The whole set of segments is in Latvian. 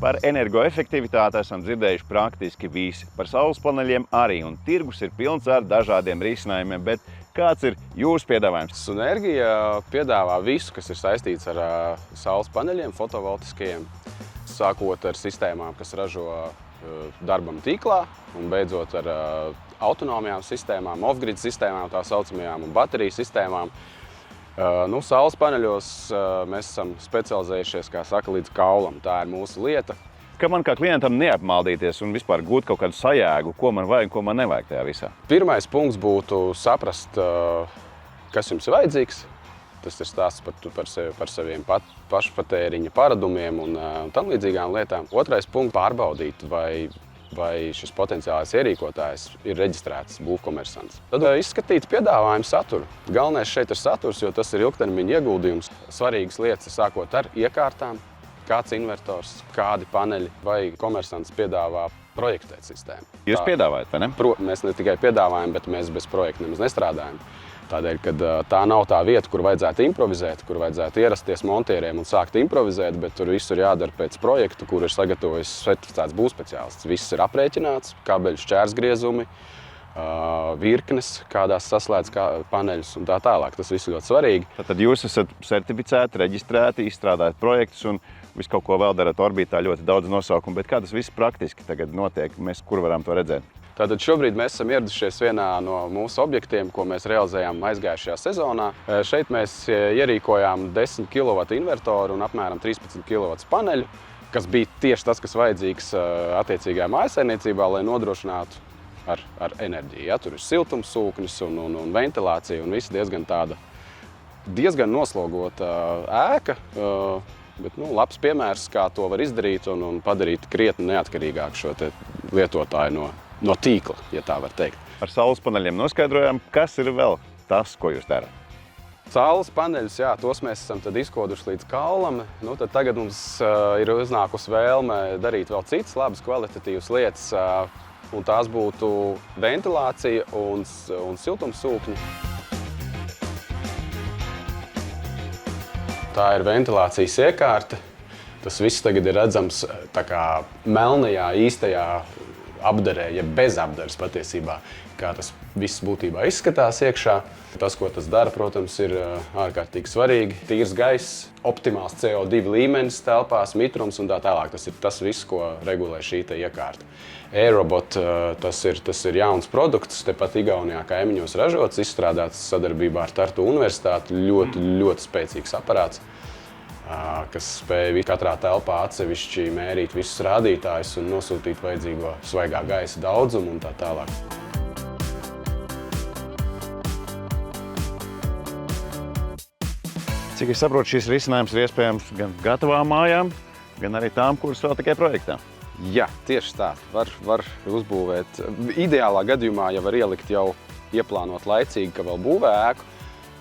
Par energoefektivitāti esam dzirdējuši praktiski visi. Par saules paneļiem arī, un tirgus ir pilns ar dažādiem risinājumiem, bet kāds ir jūsu piedāvājums? Sunergia piedāvā visu, kas ir saistīts ar saules paneļiem, fotovoltiskajiem, sākot ar sistēmām, kas ražo darbam tīklā, un beidzot ar autonomajām sistēmām, off-grid sistēmām, tā saucamajām, un bateriju sistēmām. Saules paneļos mēs esam specializējušies, kā saka, līdz kaulam. Tā ir mūsu lieta. Kā man kā klientam neapmaldīties un vispār gūt kaut kādu sajēgu, ko man vajag un ko man nevajag tajā visā? Pirmais punkts būtu saprast, kas jums ir vajadzīgs. Tas ir stāsts par saviem pašpatēriņa paradumiem un tam līdzīgām lietām. Otrais punkts – pārbaudīt, vai šis potenciālais ierīkotājs ir reģistrēts būvkomersants. Tad izskatīt piedāvājumu saturu. Galvenais šeit ir saturs, jo tas ir ilgtermiņa ieguldījums. Svarīgas lietas sākot ar iekārtām, kāds invertors, kādi paneļi vai komersants piedāvā projektēt sistēmu. Jūs piedāvājat, vai ne? Mēs ne tikai piedāvājam, bet mēs bez projekta nemaz nestrādājam. Tādēļ, ka tā nav tā vieta, kur vajadzētu improvizēt, kur vajadzētu ierasties montieriem un sākt improvizēt, bet tur viss ir jādara pēc projektu, kur ir sagatavojis certificēts būvspeciālists. Viss ir aprēķināts, kabeļu šķērsgriezumi, virknes, kādās saslēdz paneļus un tā tālāk. Tas viss ļoti svarīgi. Tad jūs esat certificēti, reģistrēti, izstrādājat projektus un visu kaut ko vēl darat orbītā, ļoti daudz nosaukumu. Bet kā tas viss praktiski tagad notiek? Mēs kur varam to redzēt? Tātad šobrīd mēs esam ieradušies vienā no mūsu objektiem, ko mēs realizējām aizgājušajā sezonā. Šeit mēs ierīkojām 10 kW invertoru un apmēram 13 kW paneļu, kas bija tieši tas, kas vajadzīgs attiecīgajā mājsaimniecībā, lai nodrošinātu ar enerģiju. Ja, tur ir siltumsūknis un ventilācija un viss diezgan noslogota ēka, bet labs piemērs, kā to var izdarīt un padarīt krietni neatkarīgāk šo lietotāju no tīkla, ja tā var teikt. Ar saules paneļiem noskaidrojām, kas ir vēl tas, ko jūs darat. Saules paneļus, jā, tos mēs esam tad izkoduši līdz kaulam. Tad tagad mums ir uznākusi vēlme darīt vēl citas labas kvalitatīvas lietas, un tās būtu ventilācija un siltumsūkņi. Tā ir ventilācijas iekārta. Tas viss tagad ir redzams tā kā melnajā, īstajā apdarē, ja bez apdares patiesībā, kā tas viss būtībā izskatās iekšā. Tas, ko tas dara, protams, ir ārkārtīgi svarīgi. Tīrs gaiss, optimāls CO2 līmenis telpās, mitrums un tā tālāk. Tas ir tas viss, ko regulē šī iekārta. Aerobot, tas ir jauns produkts, tepat Igaunijā kaimiņos ražots, izstrādāts sadarbībā ar Tartu universitāti. Ļoti spēcīgs aparāts, kas spēj katrā telpā atsevišķi mērīt visus rādītājus un nosūtīt vajadzīgo svaigā gaisa daudzumu un tā tālāk. Cik es saprotu, šis risinājums ir iespējams gan gatavām mājām, gan arī tām, kuras vēl tikai projektā? Jā, tieši tā. Var uzbūvēt. Ideālā gadījumā jau var ielikt jau ieplānot laicīgi, ka vēl būvē ēku.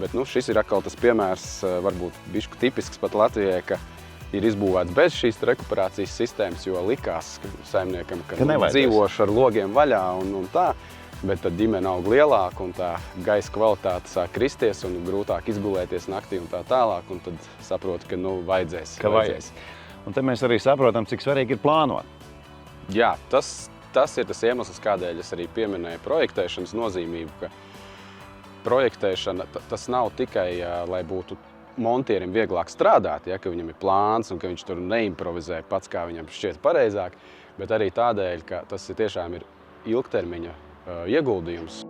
Bet šis ir atkal tas piemērs, varbūt bišķi tipisks pat Latvijai, ka ir izbūvēts bez šīs rekuperācijas sistēmas, jo likās saimniekam, ka dzīvošu ar logiem vaļā un tā, bet tad ģimene aug lielāka un tā gaisa kvalitāte sāk kristies un grūtāk izgulēties naktī un tā tālāk, un tad saproti, ka vajadzēs. Un te mēs arī saprotam, cik svarīgi ir plānot. Jā, tas ir tas iemesls, kādēļ es arī pieminēju projektēšanas nozīmību, ka projektēšana, tas nav tikai, lai būtu montierim vieglāk strādāt, ja, ka viņam ir plāns un ka viņš tur neimprovizē pats, kā viņam šķiet pareizāk, bet arī tādēļ, ka tas tiešām ir ilgtermiņa ieguldījums.